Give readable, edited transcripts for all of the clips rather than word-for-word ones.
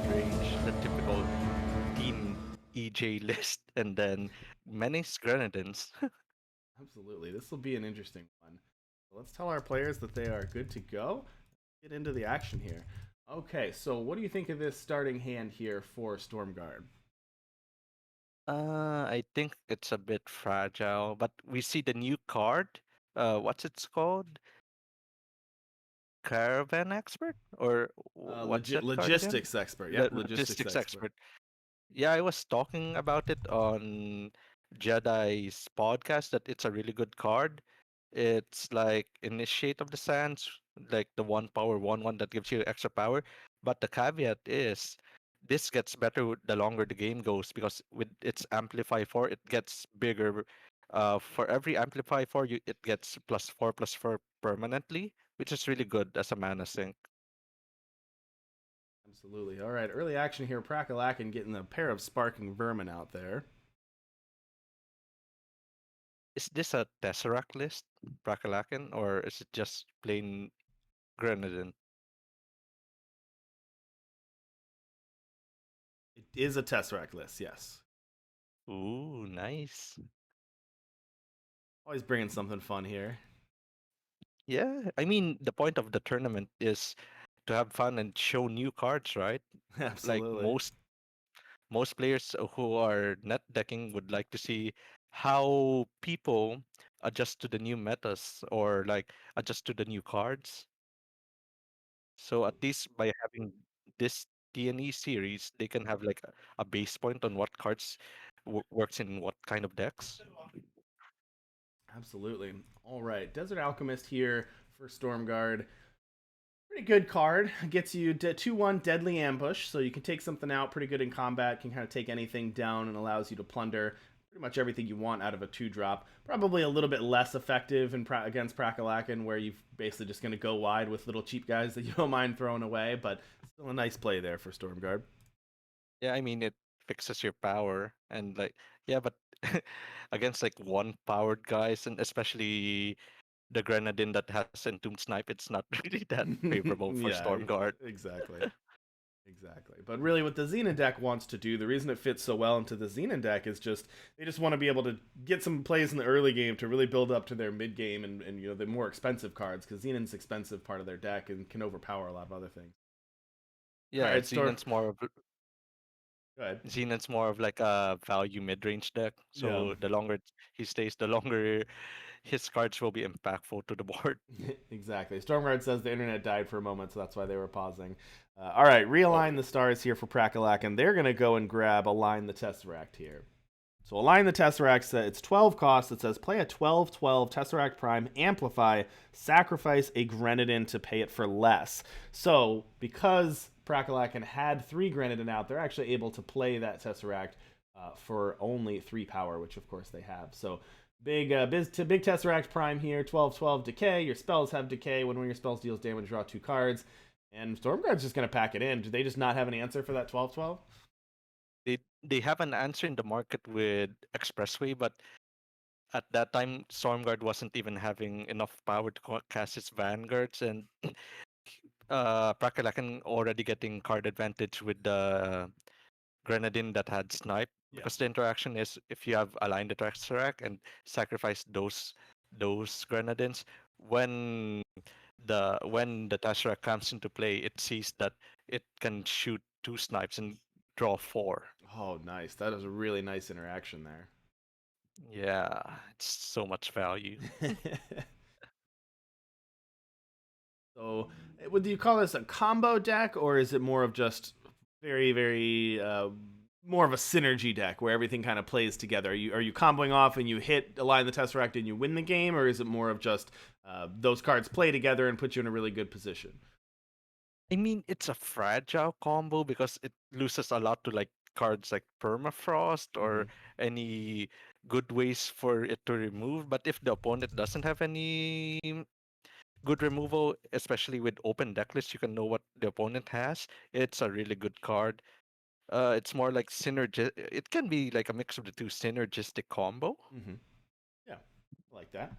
mid-range, the typical team EJ list, and then Menace Grenadines. Absolutely. This will be an interesting one. So let's tell our players that they are good to go. Get into the action here. Okay, so what do you think of this starting hand here for Stormguard? I think it's a bit fragile, but we see the new card. What's it's called? Caravan Expert? Or what's that card again? Logistics expert. The Yep, logistics Logistics expert. Expert. Yeah, I was talking about it on Jedi's podcast that it's a really good card. It's like Initiate of the Sands, like the 1 power 1/1 that gives you extra power. But the caveat is this gets better the longer the game goes because with its Amplify 4, it gets bigger. For every Amplify 4, it gets +4/+4 permanently, which is really good as a mana sink. Absolutely. All right, early action here. Prackalakin getting a pair of sparking vermin out there. Is this a Tesseract list, Prackalakin, or is it just plain Grenadine? It is a Tesseract list, yes. Ooh, nice. Always bringing something fun here. Yeah, I mean, the point of the tournament is to have fun and show new cards, right? Like Absolutely. most players who are net decking would like to see how people adjust to the new metas or like adjust to the new cards. So at least by having this TNE series, they can have like a base point on what cards works in what kind of decks. Absolutely. All right, Desert Alchemist here for Stormguard. Pretty good card. Gets you 2/1 Deadly Ambush, so you can take something out pretty good in combat, can kind of take anything down, and allows you to plunder pretty much everything you want out of a 2-drop. Probably a little bit less effective against Prackalakin, where you're basically just going to go wide with little cheap guys that you don't mind throwing away, but still a nice play there for Stormguard. Yeah, I mean it fixes your power and like yeah, but against like one powered guys and especially the Grenadine that has Entombed Snipe, it's not really that favorable for Yeah, Stormguard. exactly. Exactly. But really, what the Xenon deck wants to do, the reason it fits so well into the Xenon deck is just they just want to be able to get some plays in the early game to really build up to their mid game and the more expensive cards because Xenon's expensive part of their deck and can overpower a lot of other things. All Yeah, right, Storm. Go ahead. Xenon's more of like a value mid-range deck. Yeah. So the longer he stays, the longer his cards will be impactful to the board. Exactly. Stormguard says the internet died for a moment, so that's why they were pausing. All right, Oh, realign the stars here for Prackalakin. They're going to go and grab Align the Tesseract here. So Align the Tesseract, it's 12 costs. It says play a 12/12 Tesseract Prime, amplify, sacrifice a Grenadine to pay it for less. So because Prackalakin had 3 Grenadine out, they're actually able to play that Tesseract for only 3 power, which of course they have. So big Tesseract Prime here, 12/12 decay. Your spells have decay. When one of your spells deals damage, draw 2 cards. And Stormguard's just going to pack it in. Do they just not have an answer for that 12/12? they have an answer in the market with Expressway, but at that time Stormguard wasn't even having enough power to cast its vanguards, and Prackalakan already getting card advantage with the Grenadine that had Snipe Yeah. because the interaction is if you have aligned the Tesseract and sacrifice those Grenadines, when when the Tesseract comes into play, it sees that it can shoot 2 snipes and draw 4. Oh, nice. That is a really nice interaction there. Yeah, it's so much value. So, would you call this a combo deck, or is it more of just very more of a synergy deck where everything kind of plays together? Are you comboing off and you hit Align the Tesseract and you win the game, or is it more of just those cards play together and put you in a really good position? I mean, it's a fragile combo because it loses a lot to like cards like Permafrost Mm-hmm. or any good ways for it to remove. But if the opponent doesn't have any good removal, especially with open deck list, you can know what the opponent has. It's a really good card. It's more like synergy. It can be like a mix of the two synergistic combo. Mm-hmm. Yeah, I like that.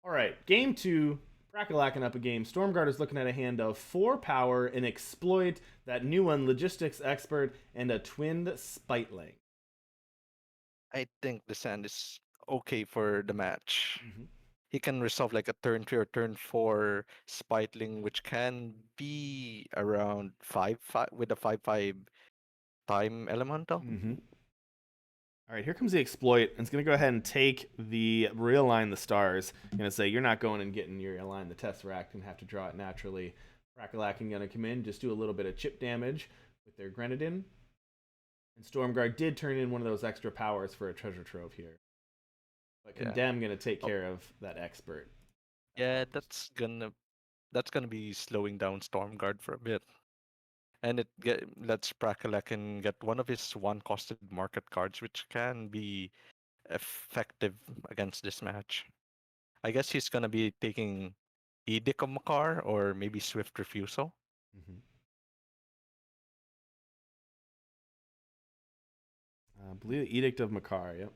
All right, game 2. Prackalakin up a game. Stormguard is looking at a hand of 4 power, an exploit, that new one, logistics expert, and a twinned spiteling. I think the sand is okay for the match. Mm-hmm. He can resolve like a turn 3 or turn 4 Spitling, which can be around 5 with a 5/5 time elemental. Mm-hmm. All right, here comes the exploit. It's going to go ahead and take the realign the stars. Going to say you're not going and getting your align the Tesseract and have to draw it naturally. Prackalakin going to come in, just do a little bit of chip damage with their Grenadin. And Stormguard did turn in one of those extra powers for a treasure trove here. But Yeah. Condemn going to take Oh, care of that expert. yeah, that's gonna be slowing down Stormguard for a bit. And lets Prackalakin get one of his one-costed market cards, which can be effective against this match. I guess he's gonna be taking Edict of Makar or maybe Swift Refusal. Mm-hmm. I believe Edict of Makar, yep.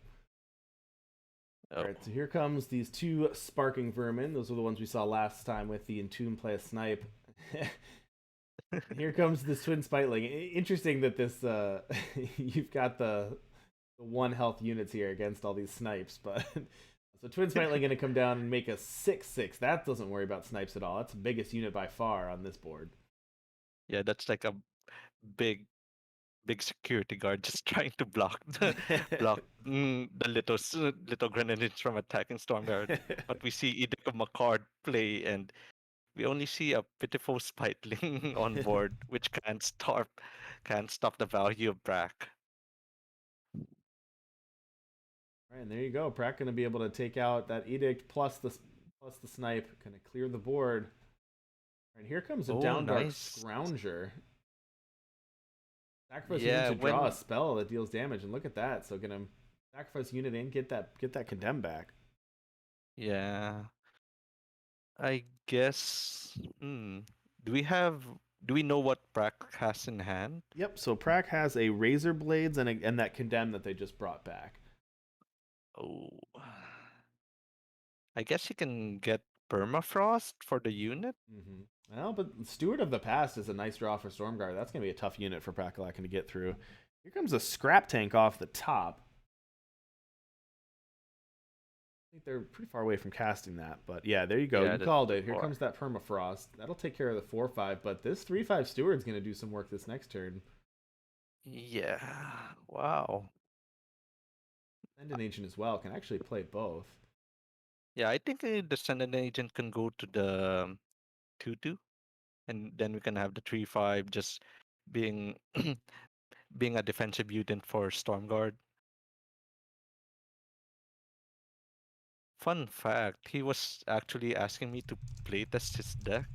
All Oh, right, so here comes these two Sparking Vermin. Those are the ones we saw last time with the Entomb play a snipe. Here comes this Twin Spiteling. Interesting that this you've got the 1 health units here against all these snipes, but so Twin Spiteling going to come down and make a 6/6. That doesn't worry about snipes at all. That's the biggest unit by far on this board. yeah, that's like a big big security guard just trying to block the little grenadiers from attacking Stormguard. But we see Edic of Makard play, and we only see a pitiful Spitling on board, which can't stop the value of Brack. Right, and there you go. Pratt going to be able to take out that Edict plus the snipe, going to clear the board. And here comes a Oh, Downdark nice. Scrounger. Sacrifice a unit Yeah, to draw a when spell that deals damage, and look at that. So gonna sacrifice unit in, get that condemn back. yeah, I guess. Do we have? Do we know what Brack has in hand? Yep. So Prac has a Razor Blades and that condemn that they just brought back. Oh, I guess you can get Permafrost for the unit. Well, but Steward of the Past is a nice draw for Stormguard. That's gonna be a tough unit for Prackalakin to get through. Here comes a Scrap Tank off the top. I think they're pretty far away from casting that, but yeah, there you go. Yeah, You that's called too it. Here far. comes that Permafrost. That'll take care of the 4/5, but this 3/5 Steward's gonna do some work this next turn. Yeah. Wow. And an Agent as well can actually play both. Yeah, I think a Descendant Agent can go to the 2/2, and then we can have the 3/5 just being being a defensive mutant for Stormguard. Fun fact, he was actually asking me to playtest his deck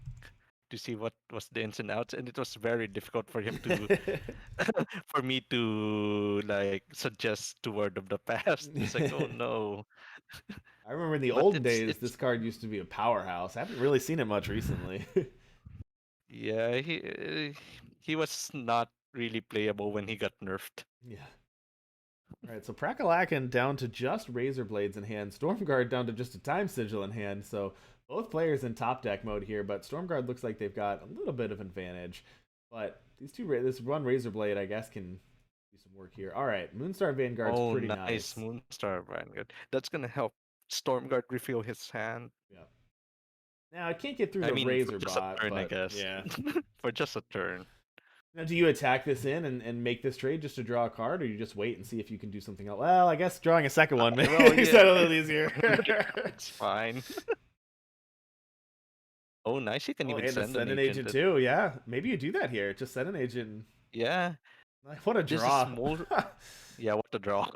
to see what was the ins and outs, and it was very difficult for him to for me to like suggest to Word of the Past. It's like, oh no. I remember in the But olden it's days, it's this card used to be a powerhouse. I haven't really seen it much recently. yeah, he was not really playable when he got nerfed. Yeah. All right, so Prackalakin down to just Razor Blades in hand, Stormguard down to just a Time Sigil in hand. So both players in top deck mode here, but Stormguard looks like they've got a little bit of advantage. But this one Razor Blade, I guess, can do some work here. All right, Moonstar Vanguard's Oh, pretty nice nice. Moonstar Vanguard. That's gonna help Stormguard refill his hand. Yeah. Now I can't get through I the mean, for Razor just a bot, turn, I but guess. yeah. For just a turn. Now, do you attack this in and make this trade just to draw a card, or you just wait and see if you can do something else? Well, I guess drawing a second one Well, makes that a yeah, little easier. it's fine. Oh, nice. You can Oh, even and a send an send an agent. agent too. Yeah, maybe you do that here. Just send an agent. Yeah, What a this is draw! more. Yeah, what a draw.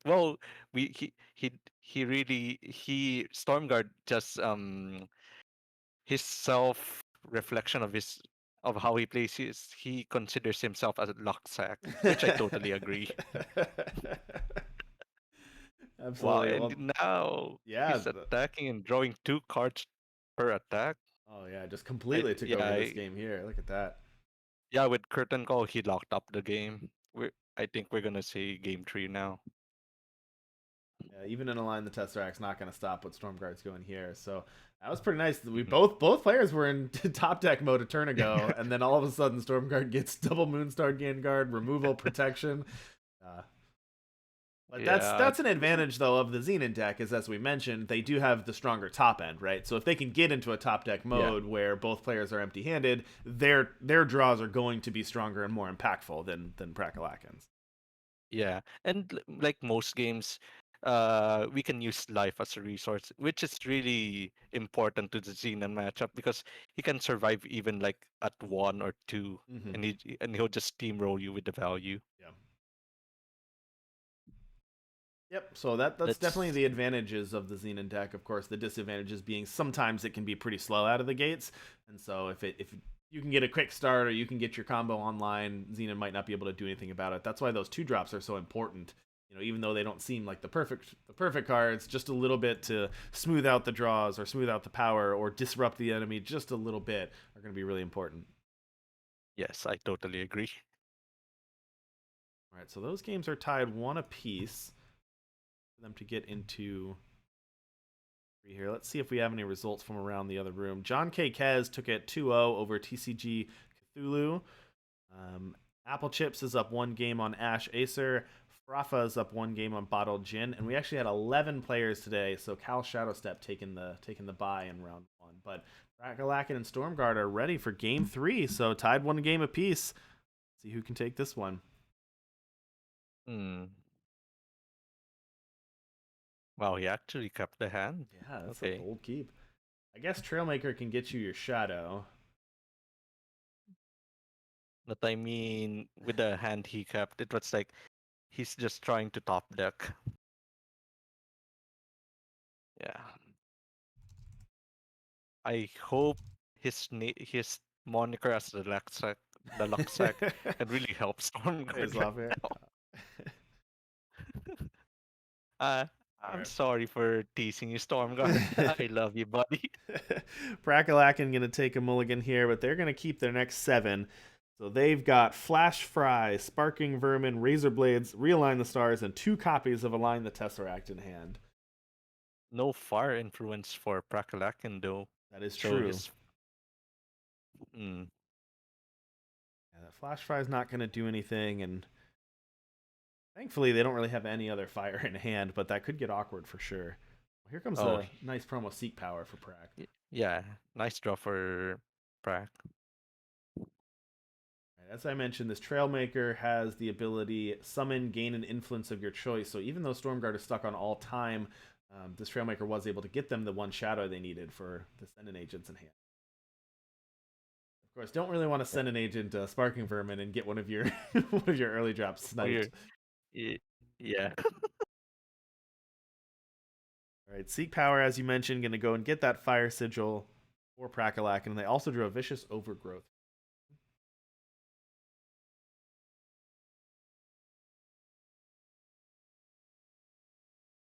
Well, he really he Stormguard just his self reflection of his of how he plays he considers himself as a luck sack, which I totally agree. Wow, Absolutely. Well, and now yeah. he's attacking and drawing 2 cards per attack. Oh yeah, just completely took Yeah, over this game here. Look at that. yeah, with curtain call he locked up the game. I think we're gonna see game 3 now. Yeah, even in a line, the Tesseract's not going to stop what Stormguard's doing here. So that was pretty nice. We Mhm. both players were in top deck mode a turn ago, and then all of a sudden Stormguard gets double Moonstar Vanguard removal protection. Uh, but Yeah, that's an advantage though of the Xenon deck, is as we mentioned, they do have the stronger top end, right? So if they can get into a top deck yeah, mode where both players are empty handed, their draws are going to be stronger and more impactful than Prackalakin's. yeah. And like most games, we can use life as a resource, which is really important to the Xenon matchup because he can survive even like at 1 or 2, Mm-hmm. and he'll just steamroll you with the value. Yeah. Yep. So that's definitely That's the advantages of the Xenon deck. Of course, the disadvantages being sometimes it can be pretty slow out of the gates, and so if you can get a quick start or you can get your combo online, Xenon might not be able to do anything about it. That's why those 2 drops are so important. You know, even though they don't seem like the perfect cards, just a little bit to smooth out the draws or smooth out the power or disrupt the enemy just a little bit are going to be really important. yes, I totally agree. All right, so those games are tied one apiece for them to get into here. Let's see if we have any results from around the other room. John K. Kez took it 2-0 over TCG Cthulhu. Apple Chips is up 1 game on Ash Acer. Frafa is up 1 game on Bottled Gin, and we actually had 11 players today. So Cal Shadowstep taking the bye in round 1. But Prackalakin and Stormguard are ready for game 3. So tied 1 game apiece. See who can take this one. Hmm. Wow, he actually kept the hand. Yeah, that's a Okay. bold keep. I guess Trailmaker can get you your shadow. But I mean, with the hand he kept, it was like he's just trying to top deck. Yeah. I hope his moniker as the Luxac can really help Pays Stormguard right off here. now. Uh, All I'm right. sorry for teasing you, Stormguard. I love you, buddy. Prackalakin going to take a mulligan here, but they're going to keep their next 7. So they've got Flash Fry, Sparking Vermin, Razor Blades, Realign the Stars, and 2 copies of Align the Tesseract in hand. No fire influence for Prackalakin though. That is So true. his mm, Yeah, that Flash Fry is not going to do anything, and thankfully they don't really have any other fire in hand, but that could get awkward for sure. Well, here comes oh a nice promo Seek Power for Prack. yeah, nice draw for Prack. As I mentioned, this Trailmaker has the ability summon, gain an influence of your choice. So even though Stormguard is stuck on all time, this Trailmaker was able to get them the 1 shadow they needed for the send an agents in hand. Of course, don't really want to Yeah. send an agent Sparking Vermin and get one of your one of your early drops Oh, sniped. yeah. All right, Seek Power, as you mentioned, going to go and get that Fire Sigil for Prackalakin, and they also drew a Vicious Overgrowth.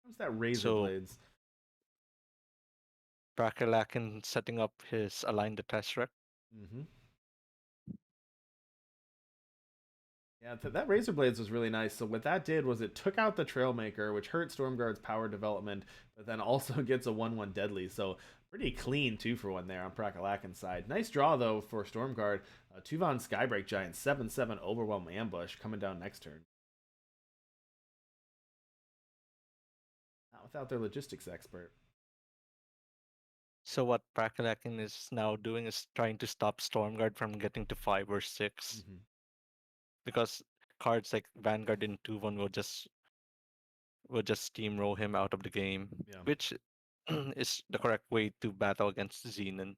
What's that Razor So Blades? Prackalakin setting up his Align the Tesseract. Mm-hmm. Yeah, that Razor Blades was really nice. So what that did was it took out the Trailmaker, which hurt Stormguard's power development, but then also gets a 1/1 deadly. So pretty clean 2-for-1 there on Prackalakin's side. Nice draw though for Stormguard. Tuvan Skybreak Giant 7/7 Overwhelm Ambush coming down next turn. Not without their logistics expert. So what Prackalakin is now doing is trying to stop Stormguard from getting to 5 or 6 Mm-hmm. because cards like Vanguard in 2-1 will just steamroll him out of the game, Yeah. which is the correct way to battle against Xenon.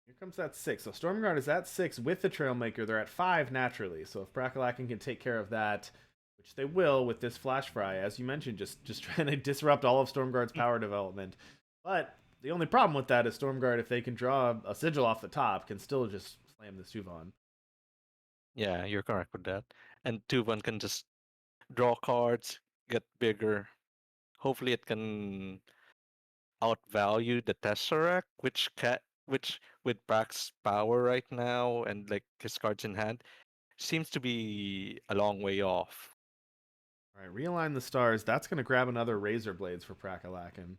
Here comes that 6. So Stormguard is at 6 with the Trailmaker. They're at 5 naturally. So if Prackalakin can take care of that, which they will with this Flash Fry, as you mentioned, just trying to disrupt all of Stormguard's power development. But the only problem with that is Stormguard, if they can draw a sigil off the top, can still just slam the Suvan. Yeah, you're correct with that. And 2-1 can just draw cards, get bigger. Hopefully it can outvalue the Tesseract, which with Brack's power right now and like his cards in hand seems to be a long way off. All right, realign the stars. That's going to grab another Razor Blades for Prackalakin.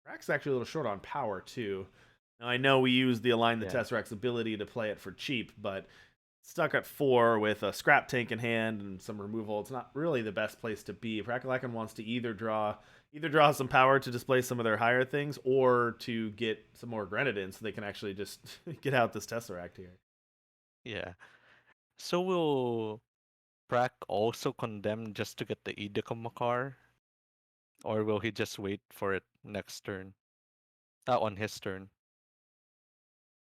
Prack's actually a little short on power, too. Now, I know we use the Align the Yeah. Tesseract's ability to play it for cheap, but stuck at 4 with a Scrap Tank in hand and some removal, it's not really the best place to be. Prackalakin wants to either draw some power to display some of their higher things or to get some more Grenadin so they can actually just get out this Tesseract here. Yeah. So will Prack also condemn just to get the Edict of Makar? Or will he just wait for it next turn? On his turn.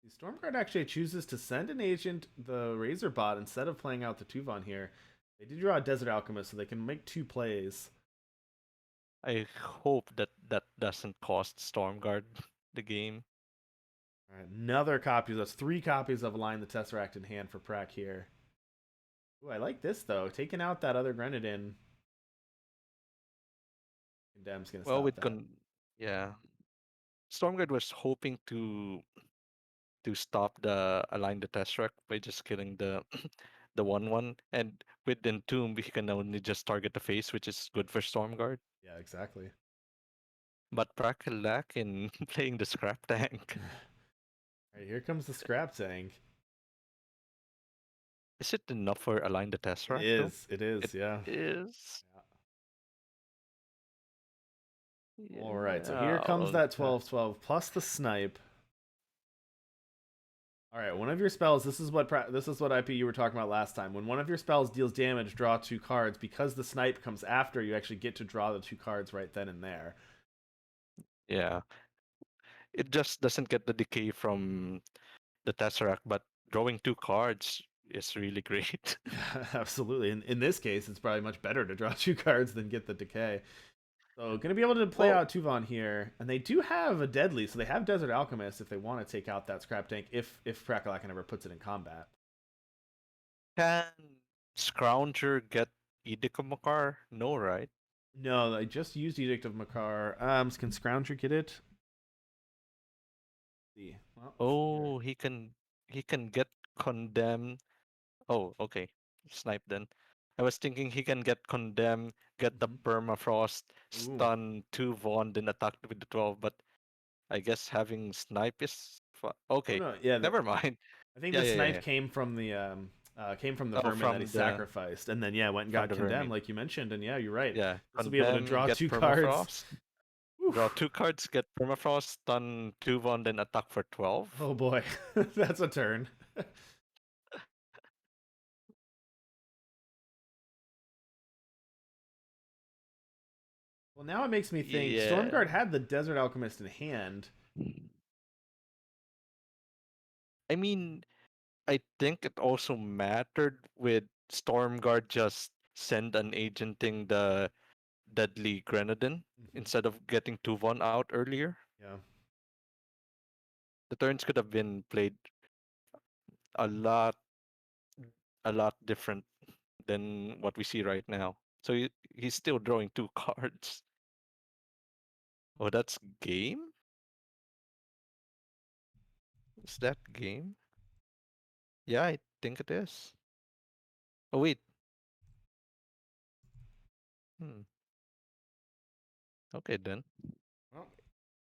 The Stormguard actually chooses to send an agent the Razor Bot instead of playing out the Tuvon here. They did draw a Desert Alchemist, so they can make 2 plays. I hope that that doesn't cost Stormguard the game. All right, another copy. That's 3 copies of Align the Tesseract in hand for Prack here. Ooh, I like this though. Taking out that other Grenadin. Condemn's gonna Well, stop that. yeah, Stormguard was hoping to stop the Align the Tesseract by just killing the the 1/1, and with Entomb he can only just target the face, which is good for Stormguard. Yeah, exactly. But Prackalakin playing the Scrap Tank. All right, here comes the Scrap Tank. Is it enough for Align the It Tesseract though? is. It is. It Yeah. is. All right, so Yeah. here comes that 12/12 plus the snipe. All right, one of your spells. This is what IP you were talking about last time. When one of your spells deals damage, draw 2 cards. Because the snipe comes after, you actually get to draw the 2 cards right then and there. Yeah. It just doesn't get the decay from the Tesseract, but drawing 2 cards is really great. Absolutely. In this case, it's probably much better to draw 2 cards than get the decay. So, gonna be able to play Well, out Tuvon here, and they do have a deadly, so they have Desert Alchemist if they want to take out that Scrap Tank. If Prackalakin ever puts it in combat. can Scrounger get Edict of Makar? No, right? No, I just used Edict of Makar. Can Scrounger get it? See. Well, let's see here. Oh, he can get condemned. Oh, okay. Snipe then. I was thinking he can get condemned, get the permafrost, Ooh. stun 2 Vaughn, then attack with the 12, but I guess having snipe is Oh okay. no, yeah. Never mind. I think Yeah, the yeah, yeah, snipe yeah. came from the Oh, vermin that he sacrificed, and then went and from got the condemned, vermin. like you mentioned. And yeah, you're right. Yeah, This will be able to condemn, draw get 2 cards. permafrost. Draw Oof. 2 cards, get permafrost, stun 2 Vaughn, then attack for 12. Oh boy, that's a turn. Well, now it makes me think Yeah. Stormguard had the Desert Alchemist in hand. I mean, I think it also mattered with Stormguard just send an agenting the deadly Grenadin instead of getting 2-1 out earlier. Yeah. The turns could have been played a lot a lot different than what we see right now. So he's still drawing 2 cards. Oh, that's game? Is that game? Yeah, I think it is. Oh wait. Hmm. Okay then. Well,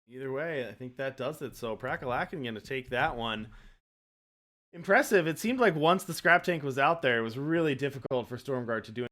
either way, I think that does it. So Prackalakin going to take that one. Impressive. It seemed like once the Scrap Tank was out there, it was really difficult for Stormguard to do